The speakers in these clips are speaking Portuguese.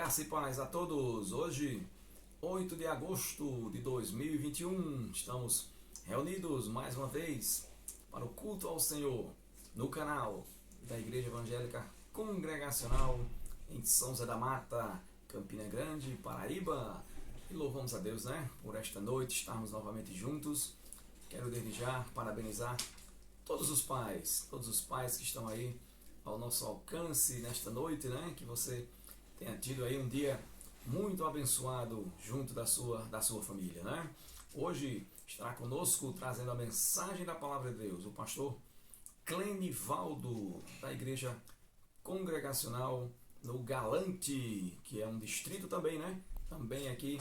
Graça e paz a todos. Hoje, 8 de agosto de 2021, estamos reunidos mais uma vez para o culto ao Senhor no canal da Igreja Evangélica Congregacional em São José da Mata, Campina Grande, Paraíba. E louvamos a Deus, por esta noite estarmos novamente juntos. Quero desde já parabenizar todos os pais que estão aí ao nosso alcance nesta noite, que você tenha tido aí um dia muito abençoado junto da sua família, Hoje estará conosco trazendo a mensagem da palavra de Deus o pastor Clenivaldo, da Igreja Congregacional no Galante, que é um distrito também, também aqui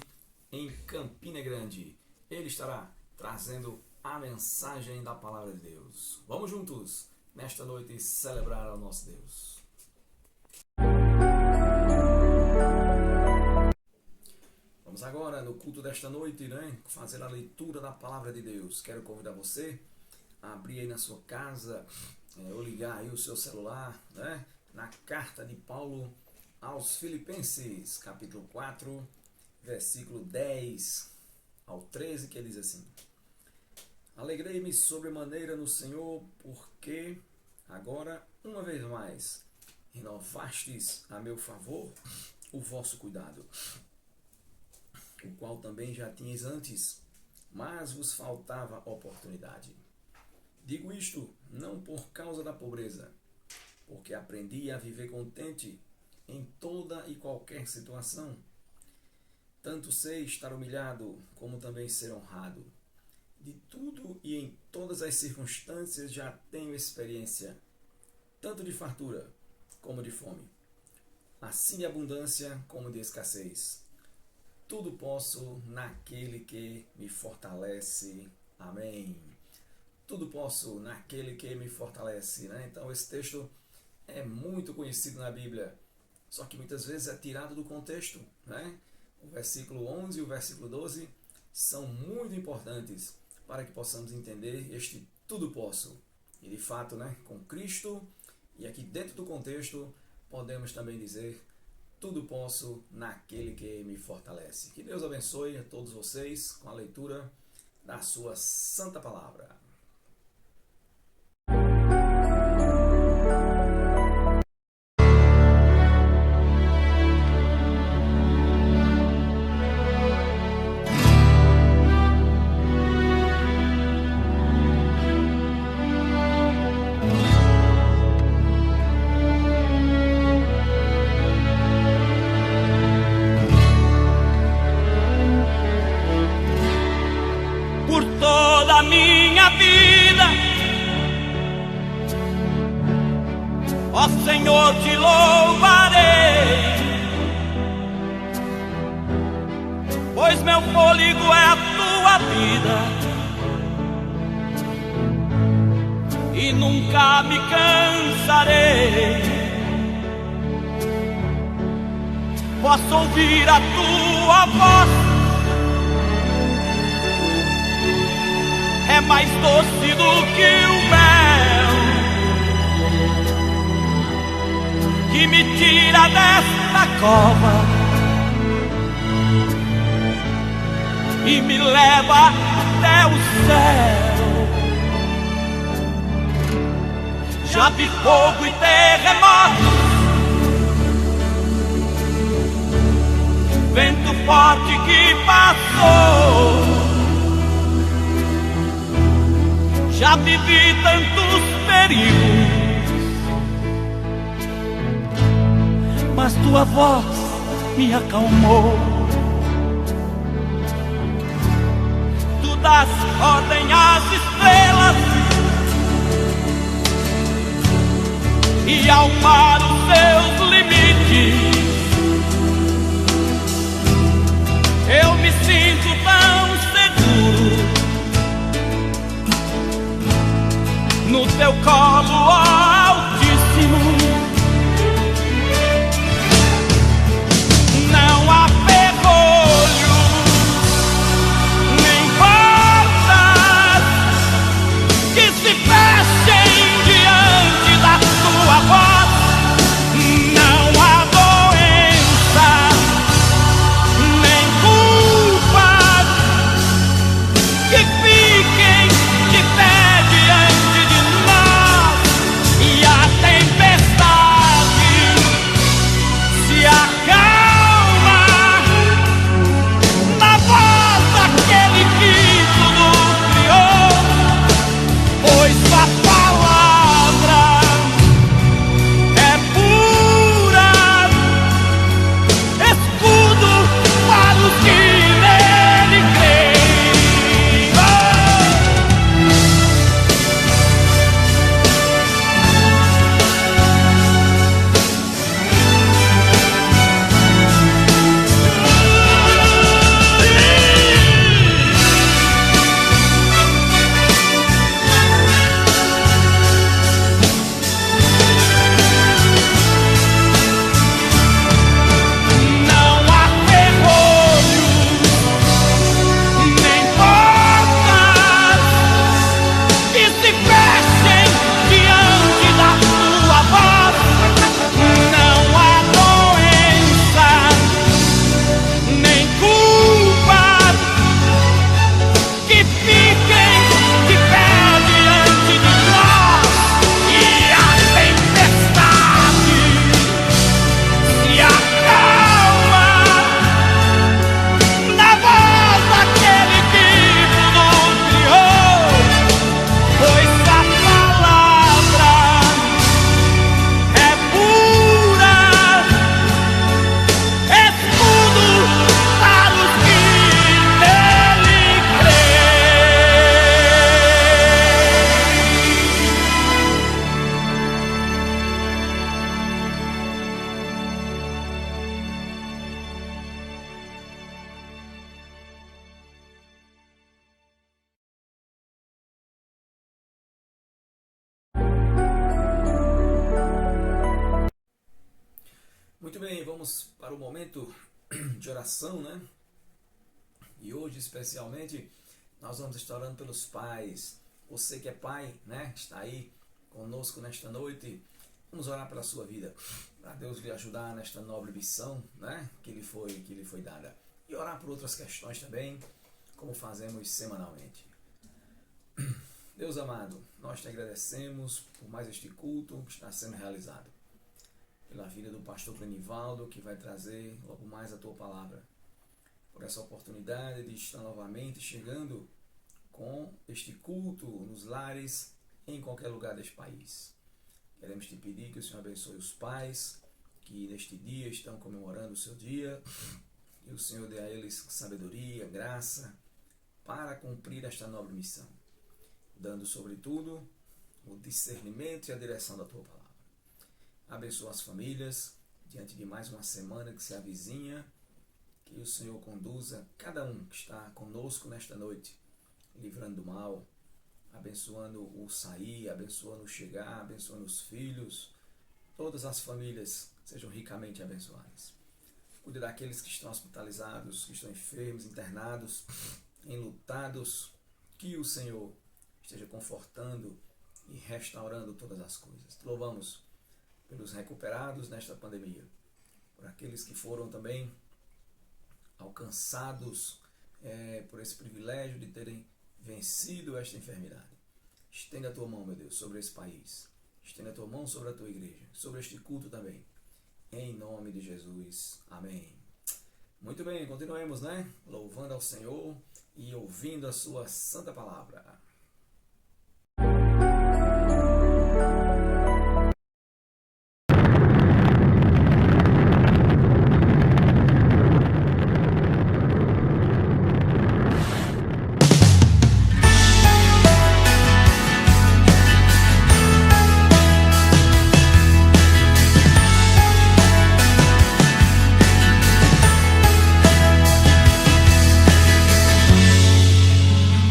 em Campina Grande. Ele estará trazendo a mensagem da palavra de Deus. Vamos juntos nesta noite celebrar ao nosso Deus. Vamos agora, no culto desta noite, fazer a leitura da palavra de Deus. Quero convidar você a abrir aí na sua casa, ou ligar aí o seu celular, na carta de Paulo aos Filipenses, capítulo 4, versículo 10 ao 13, que ele diz assim: Alegrei-me sobremaneira no Senhor, porque agora, uma vez mais, renovastes a meu favor o vosso cuidado, o qual também já tinhas antes, mas vos faltava oportunidade. Digo isto não por causa da pobreza, porque aprendi a viver contente em toda e qualquer situação. Tanto sei estar humilhado, como também ser honrado. De tudo e em todas as circunstâncias já tenho experiência, tanto de fartura como de fome, assim de abundância como de escassez. Tudo posso naquele que me fortalece. Amém. Tudo posso naquele que me fortalece. Então esse texto é muito conhecido na Bíblia, só que muitas vezes é tirado do contexto. O versículo 11 e o versículo 12 são muito importantes para que possamos entender este tudo posso. E de fato, com Cristo, e aqui dentro do contexto, podemos também dizer tudo posso naquele que me fortalece. Que Deus abençoe a todos vocês com a leitura da sua santa palavra. Ó Senhor, te louvarei, pois meu fôlego é a tua vida e nunca me cansarei. Posso ouvir a tua voz, é mais doce do que o mel, que me tira desta cova e me leva até o céu. Já vi fogo e terremoto, vento forte que passou. Já vivi tantos perigos, mas tua voz me acalmou. Tu dás ordem às estrelas e ao mar os seus limites. Eu me sinto tão seguro no teu colo, ó Altíssimo. Não há ferrolho, nem portas que se fechem diante da tua voz. Não há doença bem, vamos para o momento de oração, né? E hoje, especialmente, nós vamos estar orando pelos pais. Você que é pai, né? Está aí conosco nesta noite. Vamos orar pela sua vida, para Deus lhe ajudar nesta nobre missão, né? Que lhe foi dada. E orar por outras questões também, como fazemos semanalmente. Deus amado, nós te agradecemos por mais este culto que está sendo realizado. Pela vida do pastor Plenivaldo, que vai trazer logo mais a tua palavra. Por essa oportunidade de estar novamente chegando com este culto nos lares, em qualquer lugar deste país. Queremos te pedir que o Senhor abençoe os pais que neste dia estão comemorando o seu dia, e o Senhor dê a eles sabedoria, graça, para cumprir esta nobre missão, dando sobretudo o discernimento e a direção da tua palavra. Abençoa as famílias diante de mais uma semana que se avizinha, que o Senhor conduza cada um que está conosco nesta noite, livrando do mal, abençoando o sair, abençoando o chegar, abençoando os filhos, todas as famílias sejam ricamente abençoadas. Cuide daqueles que estão hospitalizados, que estão enfermos, internados, enlutados, que o Senhor esteja confortando e restaurando todas as coisas. Louvamos pelos recuperados nesta pandemia, por aqueles que foram também alcançados por esse privilégio de terem vencido esta enfermidade. Estenda a tua mão, meu Deus, sobre esse país. Estenda a tua mão sobre a tua igreja, sobre este culto também. Em nome de Jesus. Amém. Muito bem, continuemos, né? Louvando ao Senhor e ouvindo a sua santa palavra.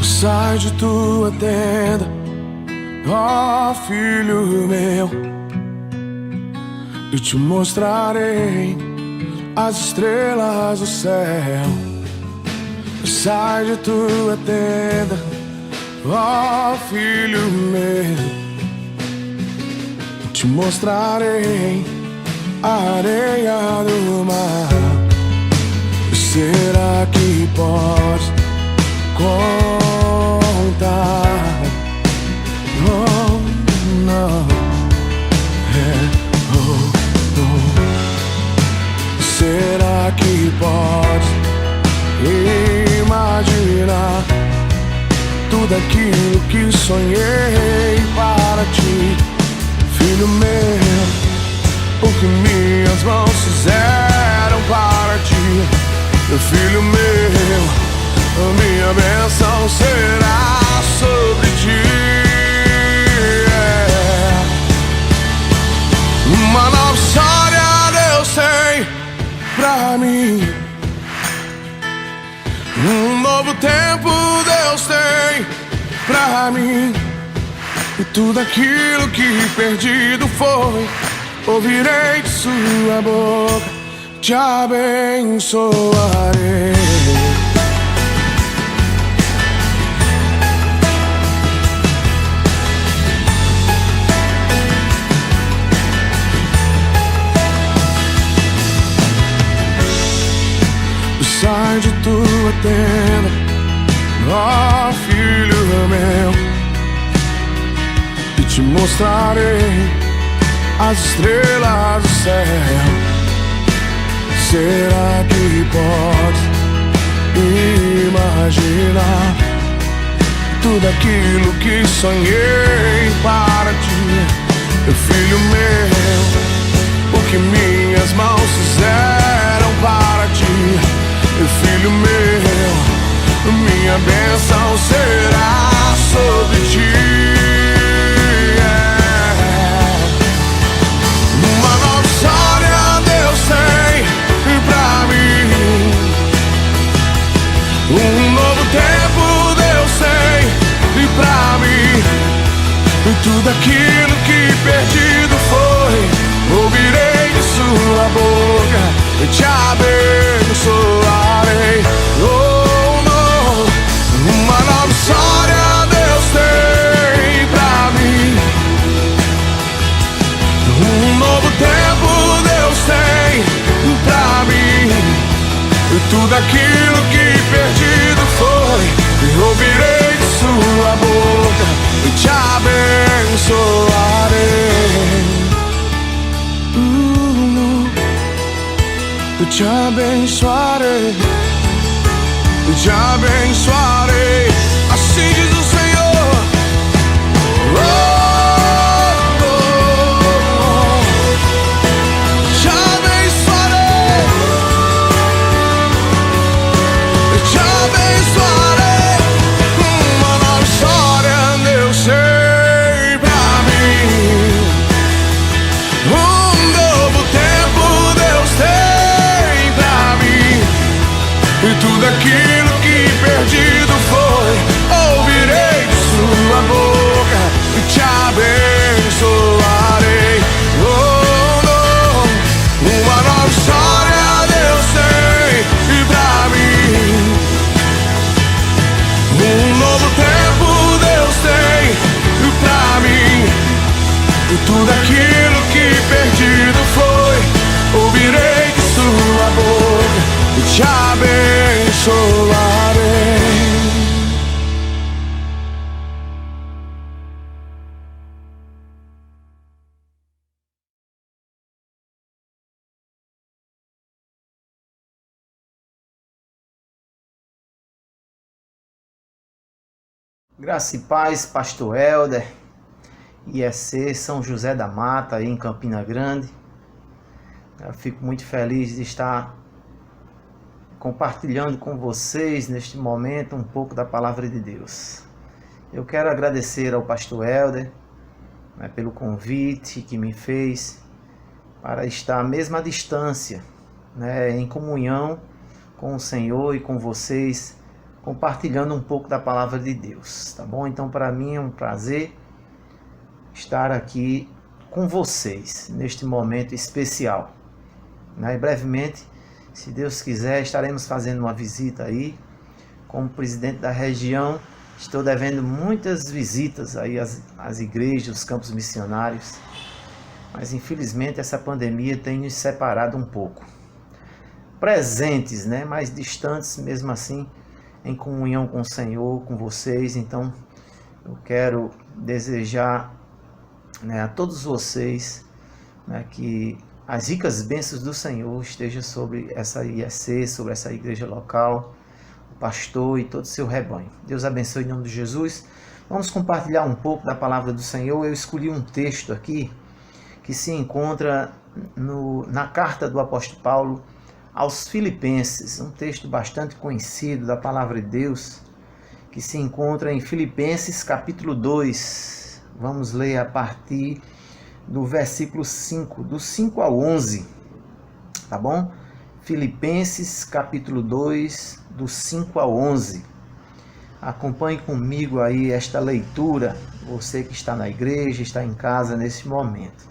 Sai de tua tenda, ó filho meu, e te mostrarei as estrelas do céu. Sai de tua tenda, ó filho meu, e te mostrarei a areia do mar. Será que podes contar? Oh, não. Será que podes imaginar tudo aquilo que sonhei para ti, filho meu? O que minhas mãos fizeram para ti, meu filho meu. A minha bênção será sobre ti. Uma nova história Deus tem pra mim. Um novo tempo Deus tem pra mim. E tudo aquilo que perdido foi, ouvirei de sua boca, te abençoarei. Sai de tua tenda, ó filho meu, e te mostrarei as estrelas do céu. Será que podes imaginar tudo aquilo que sonhei para ti, meu filho meu? O que minhas mãos fizeram para ti, meu filho meu, minha bênção será sobre ti. Uma nova história Deus tem pra mim. Um novo tempo Deus tem pra mim. E tudo aquilo que perdido foi, ouvirei de sua boca, Um novo tempo Deus tem pra mim. E tudo aquilo que perdido foi, eu ouvirei de sua boca e te abençoarei. Eu te abençoarei, eu te abençoarei. Assim diz o Senhor. Oh, oh, oh. Te abençoarei, eu te abençoarei. Uma nova história Deus tem pra mim. Um novo tempo Deus tem pra mim. E tudo aquilo que perdido foi, ouvirei de sua boca e te abençoarei. Oh, oh, uma nova história Deus tem pra mim. Um novo tempo Deus tem pra mim. E tudo aquilo que perdido foi, ouvirei de sua boca e te abençoarei. Graça e paz, Pastor Helder, IEC São José da Mata, aí em Campina Grande. Eu fico muito feliz de estar compartilhando com vocês neste momento um pouco da Palavra de Deus. Eu quero agradecer ao Pastor Helder, pelo convite que me fez para estar mesmo à distância, em comunhão com o Senhor e com vocês, compartilhando um pouco da Palavra de Deus, tá bom? Então, para mim é um prazer estar aqui com vocês neste momento especial. E brevemente, se Deus quiser, estaremos fazendo uma visita aí. Como presidente da região, estou devendo muitas visitas aí às igrejas, os campos missionários, mas infelizmente essa pandemia tem nos separado um pouco. Presentes, mas distantes mesmo assim, em comunhão com o Senhor, com vocês. Então eu quero desejar a todos vocês que as ricas bênçãos do Senhor estejam sobre essa IEC, sobre essa igreja local, o pastor e todo o seu rebanho. Deus abençoe em nome de Jesus. Vamos compartilhar um pouco da palavra do Senhor. Eu escolhi um texto aqui que se encontra na carta do apóstolo Paulo aos Filipenses, um texto bastante conhecido da palavra de Deus, que se encontra em Filipenses capítulo 2. Vamos ler a partir do versículo 5, do 5 ao 11, tá bom? Filipenses capítulo 2, do 5 ao 11. Acompanhe comigo aí esta leitura, você que está na igreja, está em casa nesse momento.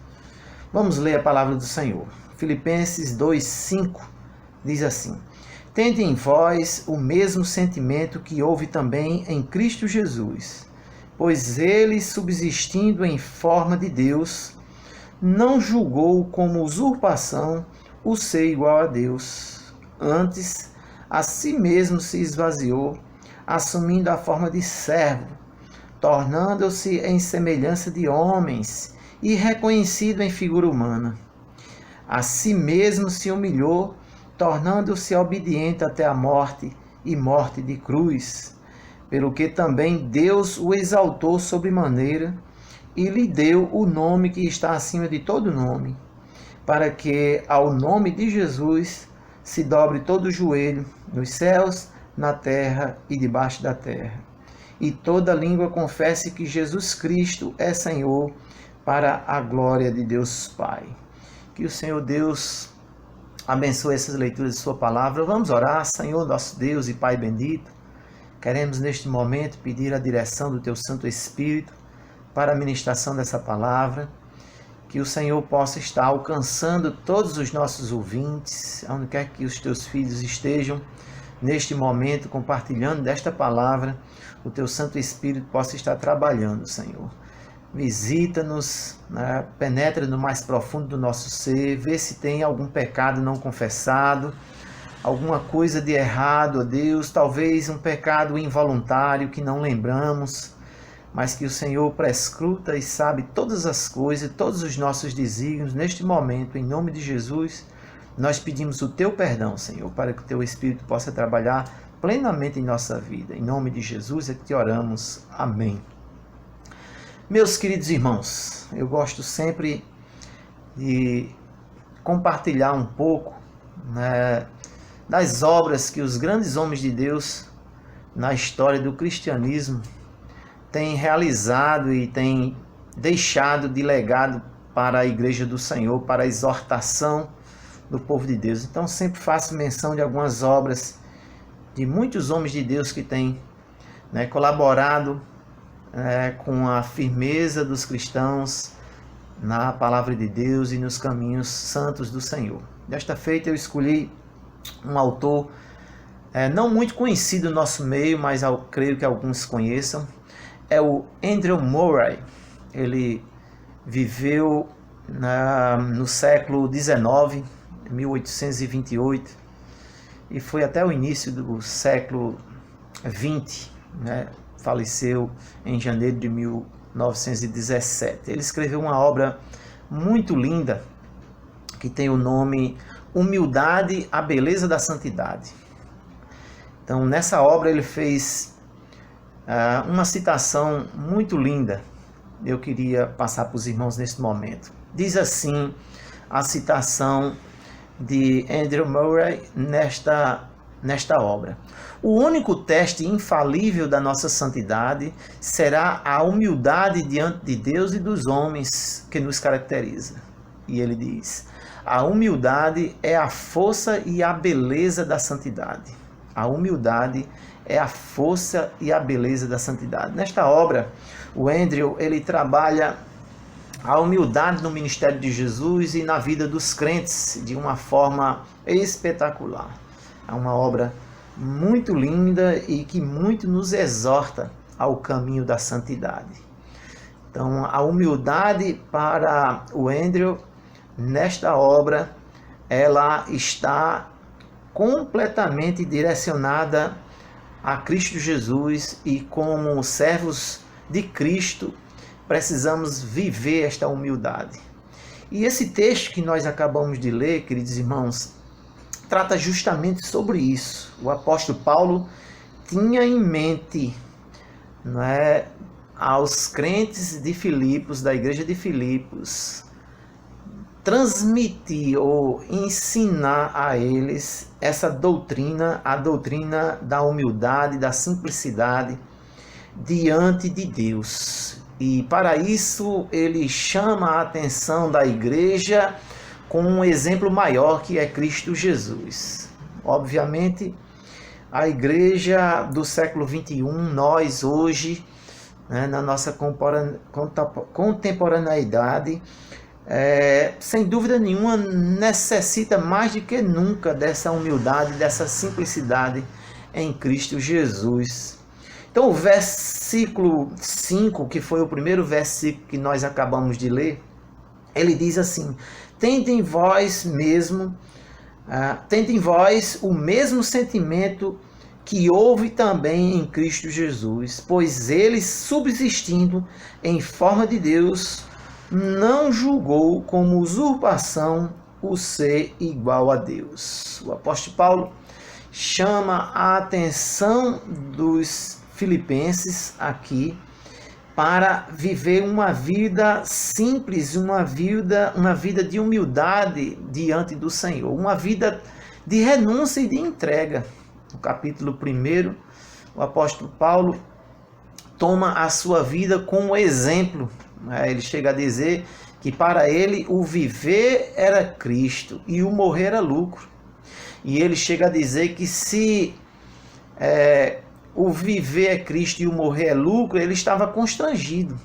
Vamos ler a palavra do Senhor. Filipenses 2, 5. Diz assim: tende em vós o mesmo sentimento que houve também em Cristo Jesus, pois ele, subsistindo em forma de Deus, não julgou como usurpação o ser igual a Deus. Antes, a si mesmo se esvaziou, assumindo a forma de servo, tornando-se em semelhança de homens e reconhecido em figura humana. A si mesmo se humilhou, tornando-se obediente até a morte e morte de cruz, pelo que também Deus o exaltou sobremaneira e lhe deu o nome que está acima de todo nome, para que ao nome de Jesus se dobre todo o joelho, nos céus, na terra e debaixo da terra, e toda língua confesse que Jesus Cristo é Senhor, para a glória de Deus Pai. Que o Senhor Deus abençoe essas leituras de sua palavra. Vamos orar. Senhor, nosso Deus e Pai bendito, queremos neste momento pedir a direção do Teu Santo Espírito para a ministração dessa palavra, que o Senhor possa estar alcançando todos os nossos ouvintes, onde quer que os Teus filhos estejam neste momento compartilhando desta palavra, o Teu Santo Espírito possa estar trabalhando, Senhor. visita-nos, né? Penetra no mais profundo do nosso ser, vê se tem algum pecado não confessado, alguma coisa de errado, ó Deus, talvez um pecado involuntário que não lembramos, mas que o Senhor prescruta e sabe todas as coisas, todos os nossos desígnios. Neste momento, em nome de Jesus, nós pedimos o Teu perdão, Senhor, para que o Teu Espírito possa trabalhar plenamente em nossa vida. Em nome de Jesus é que te oramos. Amém. Meus queridos irmãos, eu gosto sempre de compartilhar um pouco, né, das obras que os grandes homens de Deus na história do cristianismo têm realizado e têm deixado de legado para a Igreja do Senhor, para a exortação do povo de Deus. Então sempre faço menção de algumas obras de muitos homens de Deus que têm, né, colaborado com a firmeza dos cristãos na palavra de Deus e nos caminhos santos do Senhor. Desta feita eu escolhi um autor não muito conhecido no nosso meio, mas eu creio que alguns conheçam. É o Andrew Murray. Ele viveu no século XIX, 1828, e foi até o início do século XX, né? Faleceu em janeiro de 1917. Ele escreveu uma obra muito linda que tem o nome Humildade, a Beleza da Santidade. Então, nessa obra ele fez uma citação muito linda. Eu queria passar para os irmãos neste momento. Diz assim a citação de Andrew Murray nesta obra: o único teste infalível da nossa santidade será a humildade diante de Deus e dos homens que nos caracteriza. E ele diz: a humildade é a força e a beleza da santidade. A humildade é a força e a beleza da santidade. Nesta obra, o Andrew, ele trabalha a humildade no ministério de Jesus e na vida dos crentes de uma forma espetacular. É uma obra muito linda e que muito nos exorta ao caminho da santidade. Então, a humildade para o Andrew, nesta obra, ela está completamente direcionada a Cristo Jesus, e como servos de Cristo, precisamos viver esta humildade. E esse texto que nós acabamos de ler, queridos irmãos, trata justamente sobre isso. O apóstolo Paulo tinha em mente, né, aos crentes de Filipos, da igreja de Filipos, transmitir ou ensinar a eles essa doutrina, a doutrina da humildade, da simplicidade diante de Deus. E para isso ele chama a atenção da igreja com um exemplo maior, que é Cristo Jesus. Obviamente, a igreja do século XXI, nós hoje, né, na nossa contemporaneidade, sem dúvida nenhuma, necessita mais do que nunca dessa humildade, dessa simplicidade em Cristo Jesus. Então, o versículo 5, que foi o primeiro versículo que nós acabamos de ler, ele diz assim: tende em vós o mesmo sentimento que houve também em Cristo Jesus, pois ele, subsistindo em forma de Deus, não julgou como usurpação o ser igual a Deus. O apóstolo Paulo chama a atenção dos filipenses aqui para viver uma vida simples, uma vida de humildade diante do Senhor, uma vida de renúncia e de entrega. No capítulo 1, o apóstolo Paulo toma a sua vida como exemplo. Ele chega a dizer que para ele o viver era Cristo e o morrer era lucro. E ele chega a dizer que se o viver é Cristo e o morrer é lucro, ele estava constrangido.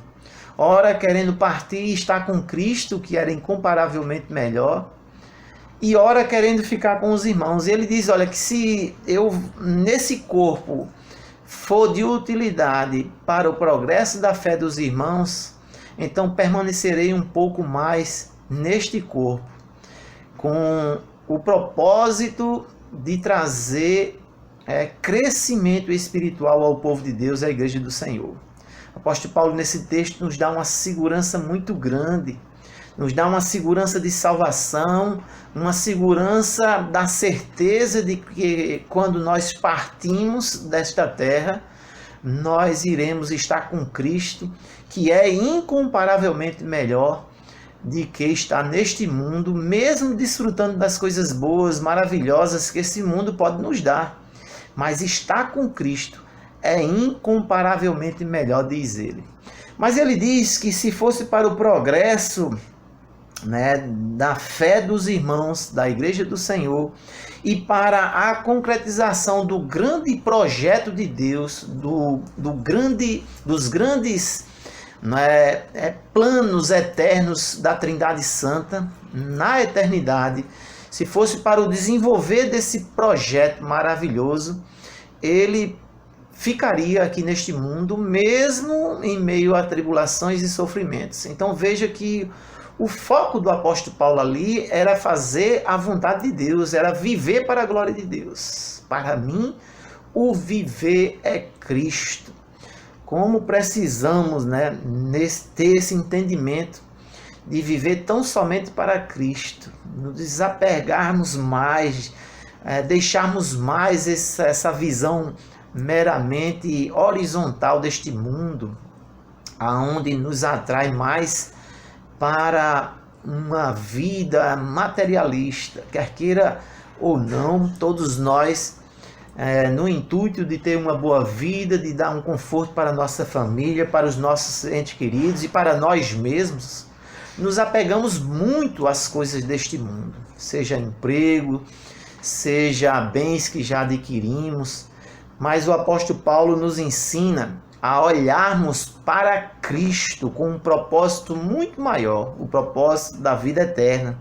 Ora querendo partir e estar com Cristo, que era incomparavelmente melhor, e ora querendo ficar com os irmãos. E ele diz: olha, que se eu nesse corpo for de utilidade para o progresso da fé dos irmãos, então permanecerei um pouco mais neste corpo, com o propósito de trazer crescimento espiritual ao povo de Deus, à igreja do Senhor. O apóstolo Paulo, nesse texto, nos dá uma segurança muito grande, nos dá uma segurança de salvação, uma segurança da certeza de que quando nós partimos desta terra, nós iremos estar com Cristo, que é incomparavelmente melhor de que estar neste mundo, mesmo desfrutando das coisas boas, maravilhosas que esse mundo pode nos dar. Mas estar com Cristo é incomparavelmente melhor, diz ele. Mas ele diz que se fosse para o progresso, da fé dos irmãos, da igreja do Senhor, e para a concretização do grande projeto de Deus, dos grandes planos eternos da Trindade Santa, na eternidade, se fosse para o desenvolver desse projeto maravilhoso, ele ficaria aqui neste mundo, mesmo em meio a tribulações e sofrimentos. Então veja que o foco do apóstolo Paulo ali era fazer a vontade de Deus, era viver para a glória de Deus. Para mim, o viver é Cristo. Como precisamos ter esse entendimento de viver tão somente para Cristo, nos desapegarmos mais, deixarmos mais essa visão meramente horizontal deste mundo, aonde nos atrai mais para uma vida materialista, quer queira ou não, todos nós, no intuito de ter uma boa vida, de dar um conforto para a nossa família, para os nossos entes queridos e para nós mesmos, nos apegamos muito às coisas deste mundo, seja emprego, seja bens que já adquirimos, mas o apóstolo Paulo nos ensina a olharmos para Cristo com um propósito muito maior, o propósito da vida eterna.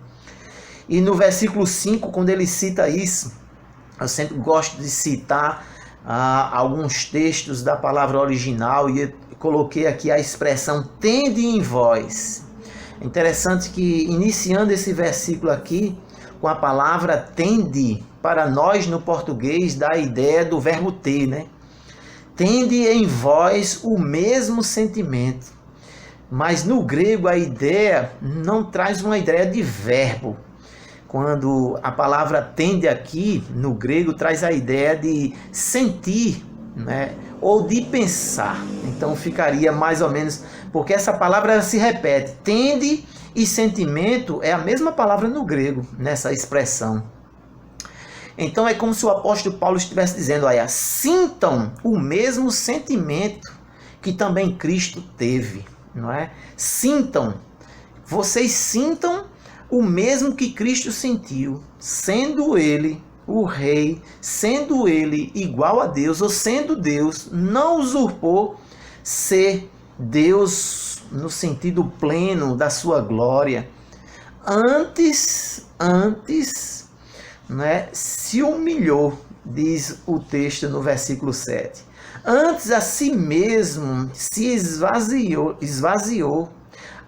E no versículo 5, quando ele cita isso, eu sempre gosto de citar alguns textos da palavra original, e eu coloquei aqui a expressão tende em vós. É interessante que, iniciando esse versículo aqui, com a palavra tende, para nós no português dá a ideia do verbo ter, Tende em vós o mesmo sentimento. Mas no grego a ideia não traz uma ideia de verbo. Quando a palavra tende aqui, no grego, traz a ideia de sentir, ou de pensar. Então ficaria mais ou menos, porque essa palavra se repete. Tende e sentimento é a mesma palavra no grego, nessa expressão. Então é como se o apóstolo Paulo estivesse dizendo, olha, sintam o mesmo sentimento que também Cristo teve, não é? Vocês sintam o mesmo que Cristo sentiu, sendo ele o rei, sendo ele igual a Deus, ou sendo Deus, não usurpou ser Deus no sentido pleno da sua glória. Antes, se humilhou, diz o texto no versículo 7. Antes a si mesmo se esvaziou,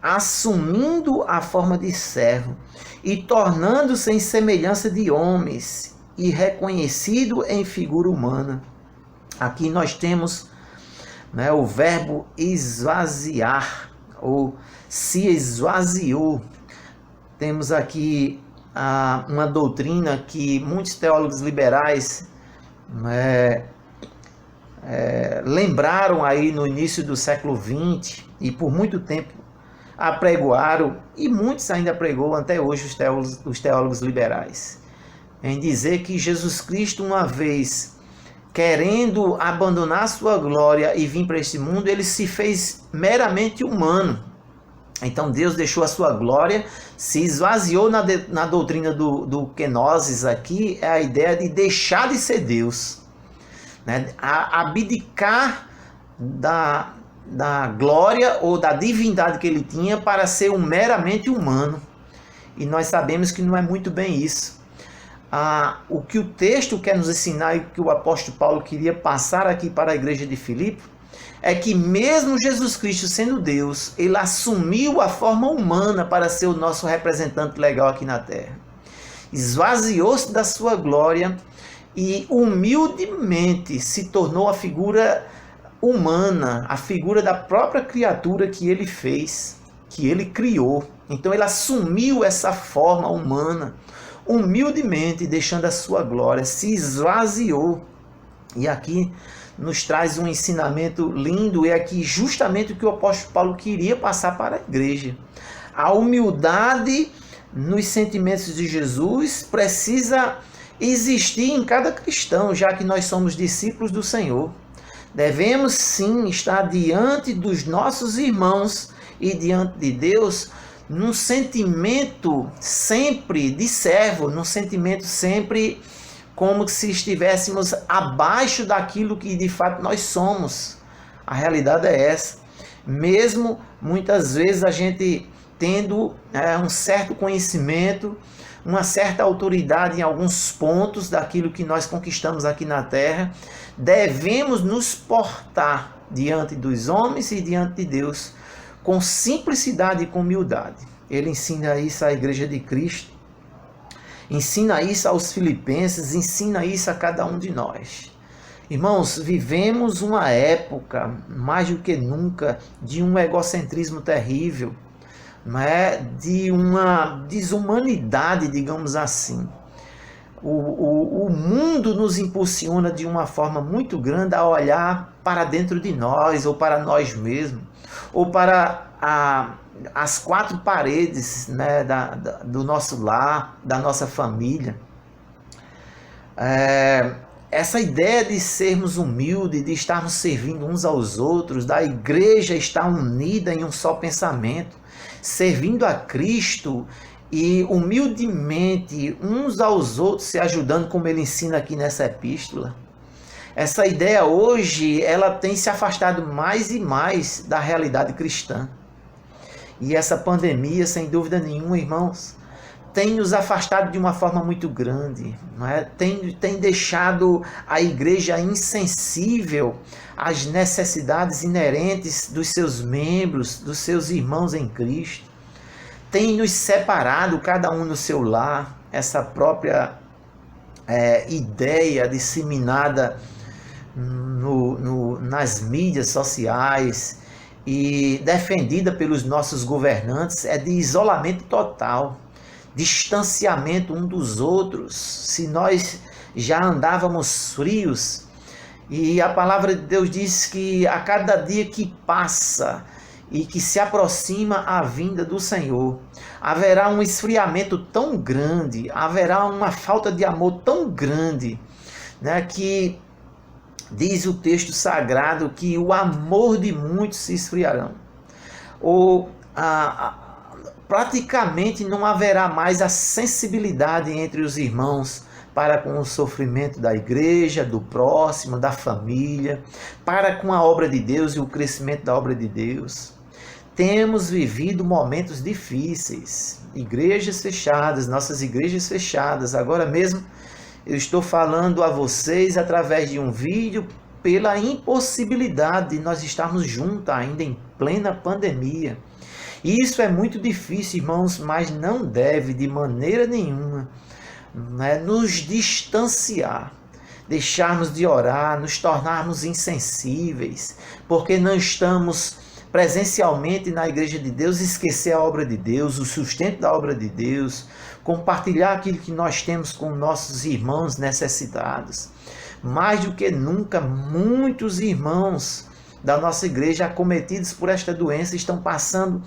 assumindo a forma de servo e tornando-se em semelhança de homens e reconhecido em figura humana. Aqui nós temos o verbo esvaziar, ou se esvaziou. Temos aqui uma doutrina que muitos teólogos liberais lembraram aí no início do século XX e por muito tempo apregoaram, e muitos ainda pregam até hoje os teólogos liberais, em dizer que Jesus Cristo, uma vez querendo abandonar sua glória e vir para este mundo, ele se fez meramente humano. Então Deus deixou a sua glória, se esvaziou na doutrina do kenosis aqui, é a ideia de deixar de ser Deus, abdicar da glória ou da divindade que ele tinha para ser meramente humano. E nós sabemos que não é muito bem isso. O que o texto quer nos ensinar e o que o apóstolo Paulo queria passar aqui para a igreja de Filipe é que mesmo Jesus Cristo sendo Deus, ele assumiu a forma humana para ser o nosso representante legal aqui na terra. Esvaziou-se da sua glória e humildemente se tornou a figura humana, a figura da própria criatura que ele fez, que ele criou. Então ele assumiu essa forma humana, humildemente, deixando a sua glória, se esvaziou. E aqui nos traz um ensinamento lindo, é aqui justamente o que o apóstolo Paulo queria passar para a igreja. A humildade nos sentimentos de Jesus precisa existir em cada cristão, já que nós somos discípulos do Senhor. Devemos sim estar diante dos nossos irmãos e diante de Deus num sentimento sempre de servo, num sentimento sempre como se estivéssemos abaixo daquilo que de fato nós somos. A realidade é essa. Mesmo muitas vezes a gente tendo um certo conhecimento, uma certa autoridade em alguns pontos daquilo que nós conquistamos aqui na terra, devemos nos portar diante dos homens e diante de Deus com simplicidade e com humildade. Ele ensina isso à Igreja de Cristo, ensina isso aos filipenses, ensina isso a cada um de nós. Irmãos, vivemos uma época, mais do que nunca, de um egocentrismo terrível, de uma desumanidade, digamos assim. O mundo nos impulsiona de uma forma muito grande a olhar para dentro de nós, ou para nós mesmos, ou para as quatro paredes, do nosso lar, da nossa família. Essa ideia de sermos humildes, de estarmos servindo uns aos outros, da igreja estar unida em um só pensamento, servindo a Cristo e humildemente uns aos outros se ajudando, como ele ensina aqui nessa epístola. Essa ideia hoje, ela tem se afastado mais e mais da realidade cristã. E essa pandemia, sem dúvida nenhuma, irmãos, tem nos afastado de uma forma muito grande, tem deixado a igreja insensível às necessidades inerentes dos seus membros, dos seus irmãos em Cristo. Tem nos separado, cada um no seu lar, essa própria ideia disseminada nas mídias sociais e defendida pelos nossos governantes, é de isolamento total, distanciamento um dos outros. Se nós já andávamos frios, e a palavra de Deus diz que a cada dia que passa e que se aproxima a vinda do Senhor, haverá um esfriamento tão grande, haverá uma falta de amor tão grande, que diz o texto sagrado que o amor de muitos se esfriarão. Ou praticamente não haverá mais a sensibilidade entre os irmãos para com o sofrimento da igreja, do próximo, da família, para com a obra de Deus e o crescimento da obra de Deus. Temos vivido momentos difíceis, igrejas fechadas, nossas igrejas fechadas. Agora mesmo eu estou falando a vocês através de um vídeo pela impossibilidade de nós estarmos juntos ainda em plena pandemia. E isso é muito difícil, irmãos, mas não deve de maneira nenhuma nos distanciar, deixarmos de orar, nos tornarmos insensíveis, porque não estamos presencialmente na igreja de Deus, esquecer a obra de Deus, o sustento da obra de Deus, compartilhar aquilo que nós temos com nossos irmãos necessitados. Mais do que nunca, muitos irmãos da nossa igreja acometidos por esta doença estão passando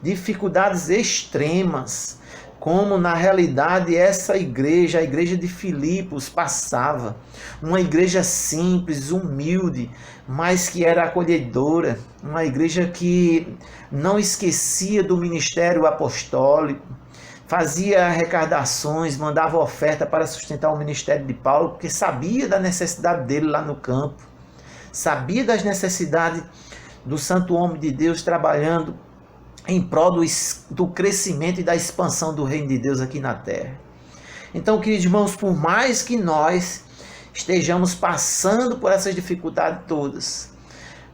dificuldades extremas, como na realidade essa igreja, a igreja de Filipos, passava. Uma igreja simples, humilde, mas que era acolhedora, uma igreja que não esquecia do ministério apostólico, fazia arrecadações, mandava oferta para sustentar o ministério de Paulo, porque sabia da necessidade dele lá no campo, sabia das necessidades do santo homem de Deus trabalhando em prol do crescimento e da expansão do reino de Deus aqui na terra. Então, queridos irmãos, por mais que nós estejamos passando por essas dificuldades todas,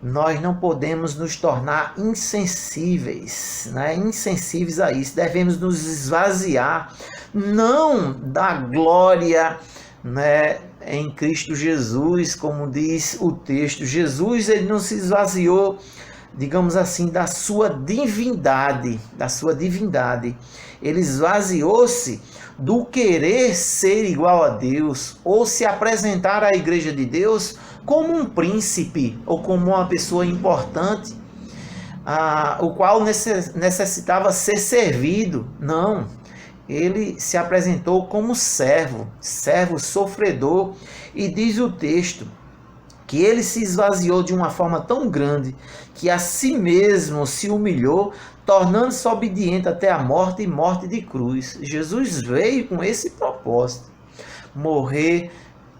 nós não podemos nos tornar insensíveis, né? Insensíveis a isso. Devemos nos esvaziar, não da glória, né, em Cristo Jesus, como diz o texto. Jesus, ele não se esvaziou, digamos assim, da sua divindade, Ele esvaziou-se do querer ser igual a Deus, ou se apresentar à igreja de Deus como um príncipe, ou como uma pessoa importante, o qual necessitava ser servido. Não, ele se apresentou como servo sofredor, e diz o texto que ele se esvaziou de uma forma tão grande que a si mesmo se humilhou, tornando-se obediente até a morte e morte de cruz. Jesus veio com esse propósito, morrer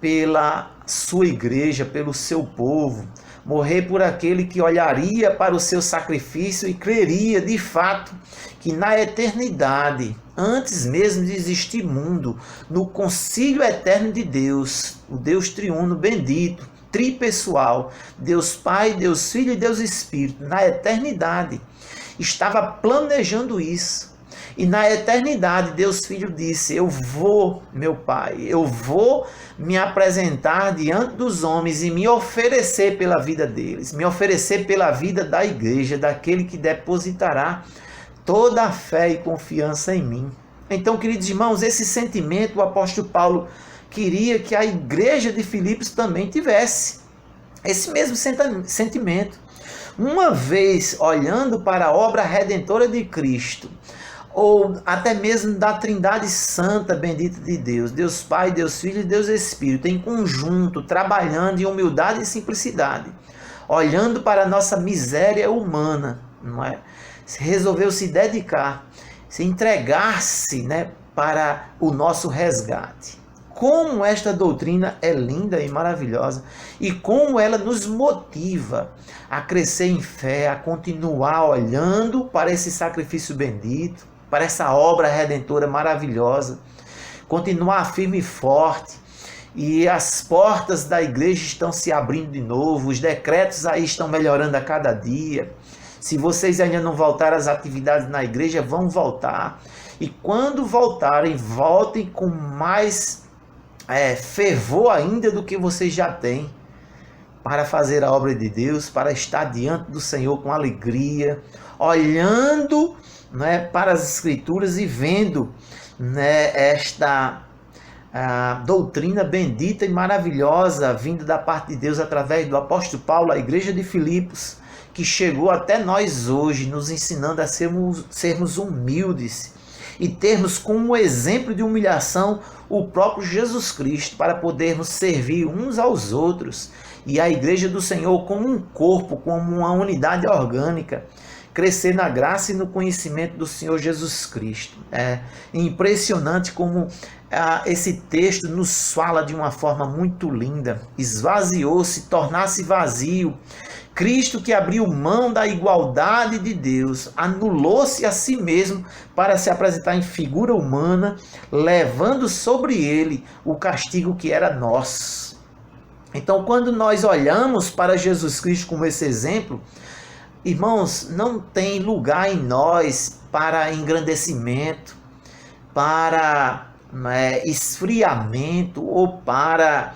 pela sua igreja, pelo seu povo, morrer por aquele que olharia para o seu sacrifício e creria de fato que na eternidade, antes mesmo de existir mundo, no concílio eterno de Deus, o Deus triuno bendito, tripessoal, Deus Pai, Deus Filho e Deus Espírito, na eternidade, estava planejando isso. E na eternidade, Deus Filho disse: eu vou, meu Pai, eu vou me apresentar diante dos homens e me oferecer pela vida deles, me oferecer pela vida da igreja, daquele que depositará toda a fé e confiança em mim. Então, queridos irmãos, esse sentimento o apóstolo Paulo queria que a igreja de Filipos também tivesse. Esse mesmo sentimento. Uma vez olhando para a obra redentora de Cristo, ou até mesmo da Trindade Santa bendita de Deus, Deus Pai, Deus Filho e Deus Espírito, em conjunto, trabalhando em humildade e simplicidade, olhando para a nossa miséria humana, não é? Resolveu se dedicar, se entregar-se, né, para o nosso resgate. Como esta doutrina é linda e maravilhosa, e como ela nos motiva a crescer em fé, a continuar olhando para esse sacrifício bendito, para essa obra redentora maravilhosa, continuar firme e forte. E as portas da igreja estão se abrindo de novo, os decretos aí estão melhorando a cada dia. Se vocês ainda não voltaram às atividades na igreja, vão voltar. E quando voltarem, voltem com mais fervor ainda do que vocês já têm, para fazer a obra de Deus, para estar diante do Senhor com alegria, olhando, né, para as Escrituras e vendo, né, esta doutrina bendita e maravilhosa vinda da parte de Deus através do apóstolo Paulo à igreja de Filipos, que chegou até nós hoje, nos ensinando a sermos humildes e termos como exemplo de humilhação o próprio Jesus Cristo, para podermos servir uns aos outros, e a igreja do Senhor como um corpo, como uma unidade orgânica, crescer na graça e no conhecimento do Senhor Jesus Cristo. É impressionante como esse texto nos fala de uma forma muito linda. Esvaziou-se, tornar-se vazio. Cristo, que abriu mão da igualdade de Deus, anulou-se a si mesmo para se apresentar em figura humana, levando sobre ele o castigo que era nosso. Então, quando nós olhamos para Jesus Cristo como esse exemplo, irmãos, não tem lugar em nós para engrandecimento, para esfriamento ou para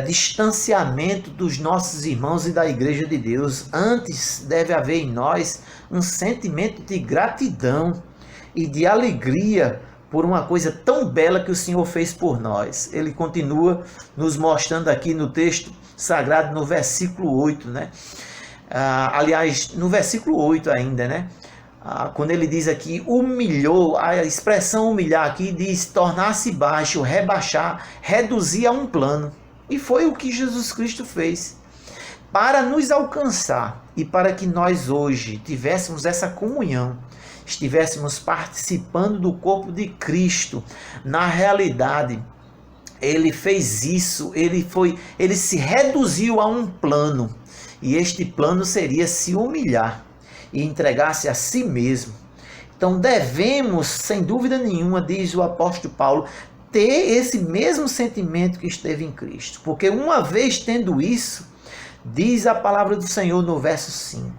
distanciamento dos nossos irmãos e da igreja de Deus. Antes deve haver em nós um sentimento de gratidão e de alegria por uma coisa tão bela que o Senhor fez por nós. Ele continua nos mostrando aqui no texto sagrado, no versículo 8, né? Aliás, no versículo 8 ainda, né? Quando ele diz aqui, humilhou, a expressão humilhar aqui diz tornar-se baixo, rebaixar, reduzir a um plano. E foi o que Jesus Cristo fez para nos alcançar e para que nós hoje tivéssemos essa comunhão, estivéssemos participando do corpo de Cristo. Na realidade, ele fez isso, ele se reduziu a um plano, e este plano seria se humilhar e entregar-se a si mesmo. Então devemos, sem dúvida nenhuma, diz o apóstolo Paulo, ter esse mesmo sentimento que esteve em Cristo, porque uma vez tendo isso, Diz a palavra do Senhor no verso 5.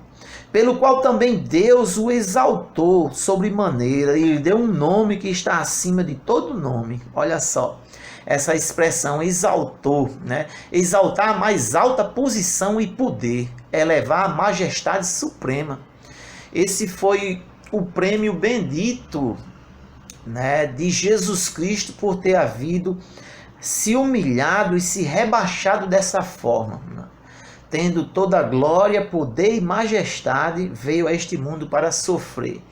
Pelo qual também Deus o exaltou sobremaneira e lhe deu um nome que está acima de todo nome. Olha só, essa expressão exaltou, né? Exaltar a mais alta posição e poder, elevar a majestade suprema. Esse foi o prêmio bendito, né, de Jesus Cristo por ter havido se humilhado e se rebaixado dessa forma, né? Tendo toda a glória, poder e majestade, veio a este mundo para sofrer.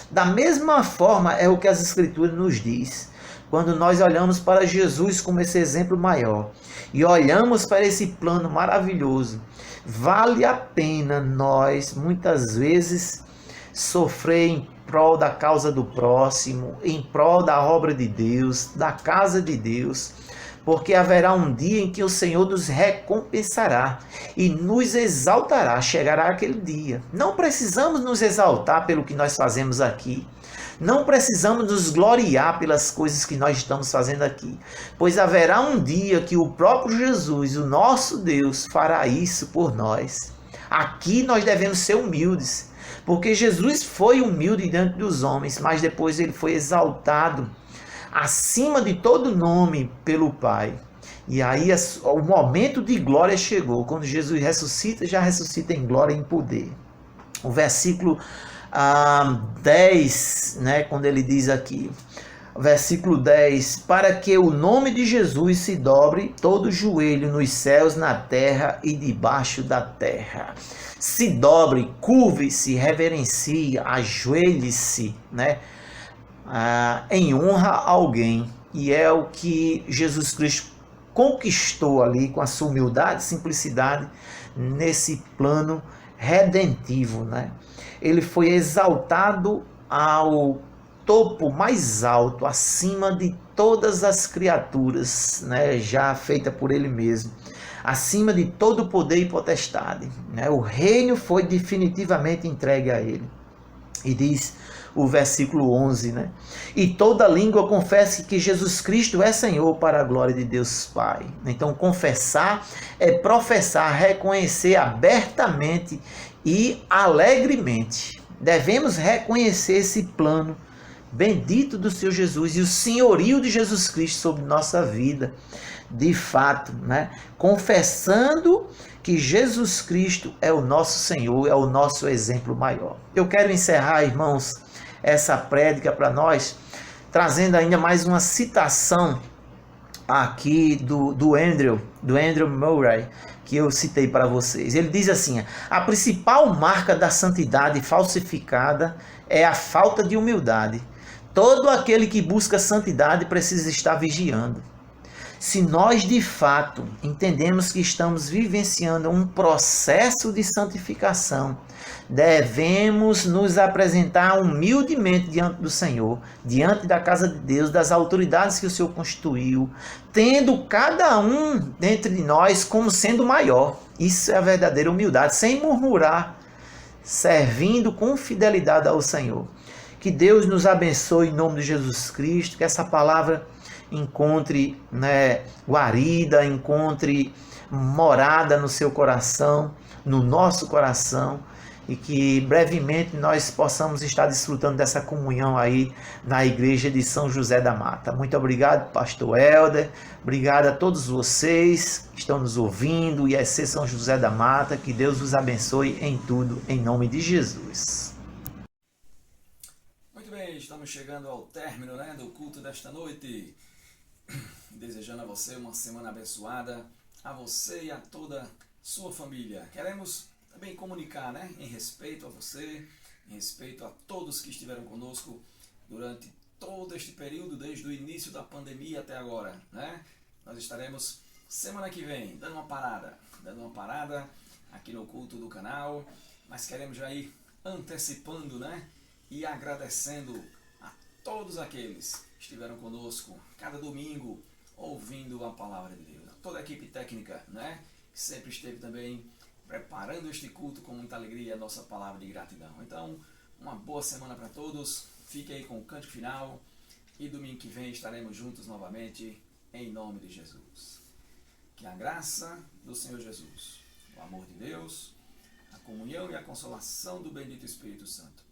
Da mesma forma é o que as Escrituras nos diz. Quando nós olhamos para Jesus como esse exemplo maior e olhamos para esse plano maravilhoso, vale a pena nós, muitas vezes, sofrer em prol da causa do próximo, em prol da obra de Deus, da casa de Deus, porque haverá um dia em que o Senhor nos recompensará e nos exaltará. Chegará aquele dia. Não precisamos nos exaltar pelo que nós fazemos aqui. Não precisamos nos gloriar pelas coisas que nós estamos fazendo aqui, pois haverá um dia que o próprio Jesus, o nosso Deus, fará isso por nós. Aqui nós devemos ser humildes, porque Jesus foi humilde diante dos homens, mas depois ele foi exaltado acima de todo nome pelo Pai. E aí o momento de glória chegou. Quando Jesus ressuscita, já ressuscita em glória e em poder. O versículo 10, né, quando ele diz aqui, versículo 10, para que o nome de Jesus se dobre todo joelho nos céus, na terra e debaixo da terra. Se dobre, curve-se, reverencie, ajoelhe-se, né, em honra a alguém. E é o que Jesus Cristo conquistou ali com a sua humildade e simplicidade nesse plano redentivo, né? Ele foi exaltado ao topo mais alto, acima de todas as criaturas, né, já feita por ele mesmo, acima de todo poder e potestade, né? O reino foi definitivamente entregue a ele. E diz o versículo 11, né? E toda língua confesse que Jesus Cristo é Senhor, para a glória de Deus Pai. Então, confessar é professar, reconhecer abertamente e alegremente. Devemos reconhecer esse plano bendito do Senhor Jesus e o senhorio de Jesus Cristo sobre nossa vida, de fato, né? Confessando que Jesus Cristo é o nosso Senhor, é o nosso exemplo maior. Eu quero encerrar, irmãos, essa prédica para nós, trazendo ainda mais uma citação aqui do Andrew Murray, que eu citei para vocês. Ele diz assim: a principal marca da santidade falsificada é a falta de humildade. Todo aquele que busca santidade precisa estar vigiando. Se nós de fato entendemos que estamos vivenciando um processo de santificação, devemos nos apresentar humildemente diante do Senhor, diante da casa de Deus, das autoridades que o Senhor constituiu, tendo cada um dentre nós como sendo maior. Isso é a verdadeira humildade, sem murmurar, servindo com fidelidade ao Senhor. Que Deus nos abençoe em nome de Jesus Cristo, que essa palavra encontre, né, guarida, encontre morada no seu coração, no nosso coração, e que brevemente nós possamos estar desfrutando dessa comunhão aí na igreja de São José da Mata. Muito obrigado, pastor Helder, obrigado a todos vocês que estão nos ouvindo, e IEC São José da Mata, que Deus os abençoe em tudo, em nome de Jesus. Muito bem, estamos chegando ao término, né, do culto desta noite. Desejando a você uma semana abençoada, a você e a toda sua família. Queremos também comunicar, né, em respeito a você, em respeito a todos que estiveram conosco durante todo este período, desde o início da pandemia até agora, né? Nós estaremos semana que vem dando uma parada aqui no culto do canal, mas queremos já ir antecipando, né, e agradecendo a todos aqueles que estiveram conosco cada domingo ouvindo a palavra de Deus, toda a equipe técnica, né, que sempre esteve também preparando este culto com muita alegria, a nossa palavra de gratidão. Então, uma boa semana para todos, fique aí com o cântico final e domingo que vem estaremos juntos novamente em nome de Jesus. Que a graça do Senhor Jesus, o amor de Deus, a comunhão e a consolação do bendito Espírito Santo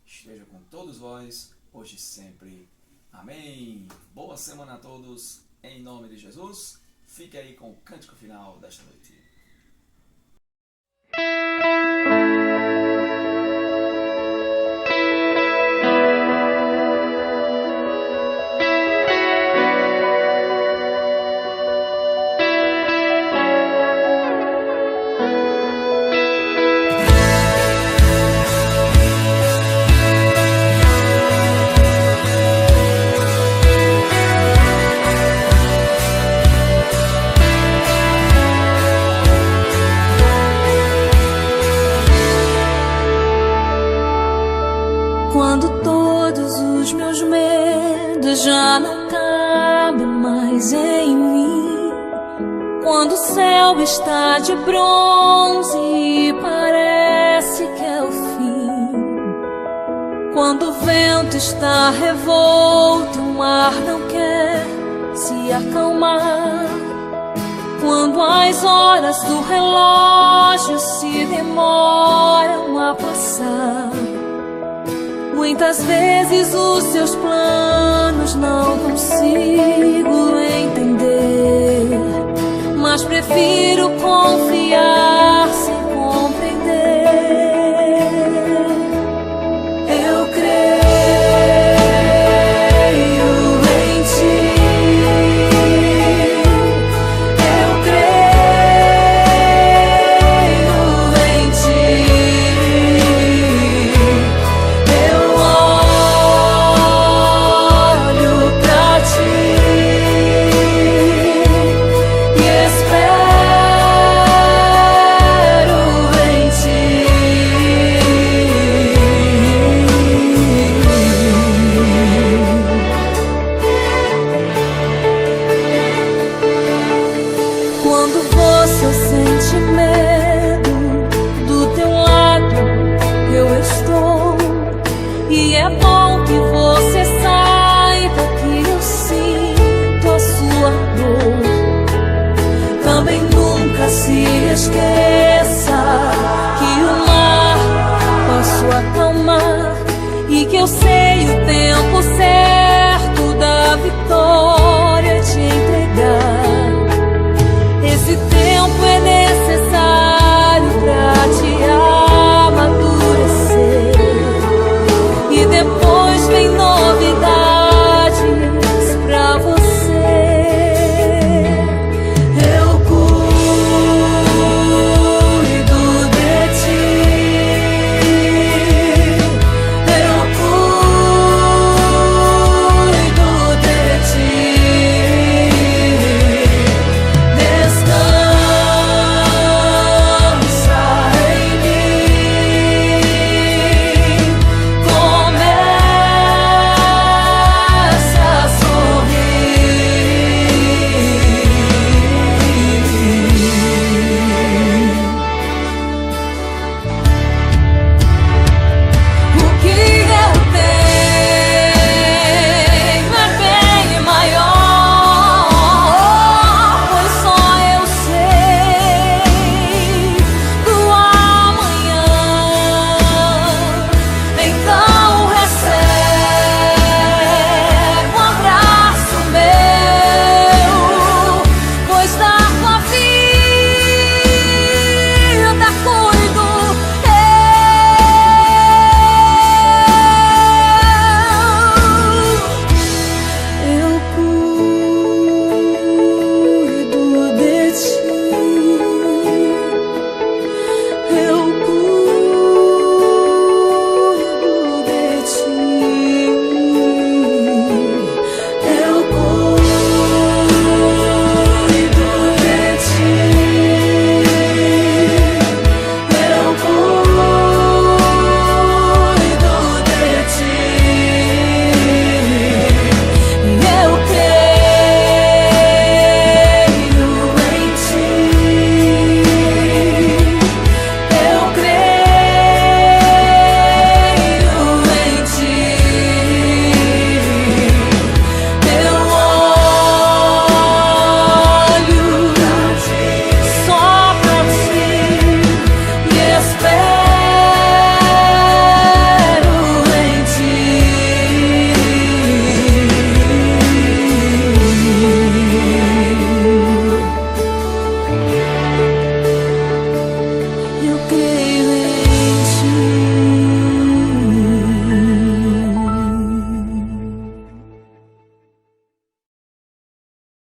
esteja com todos vós, hoje e sempre. Amém. Boa semana a todos, em nome de Jesus. Fique aí com o cântico final desta noite. Quando todos os meus medos já não cabem mais em mim, quando o céu está de bronze e parece que é o fim, quando o vento está revolto e o mar não quer se acalmar, quando as horas do relógio se demoram a passar, muitas vezes os seus planos não consigo entender, mas prefiro confiar sem compreender. Eu creio em ti, eu creio em ti. Quando você sente medo, do teu lado eu estou. E é bom que você saiba que eu sinto a sua dor. Também nunca se esqueça que o mar posso acalmar e que eu sei o tempo certo da vitória.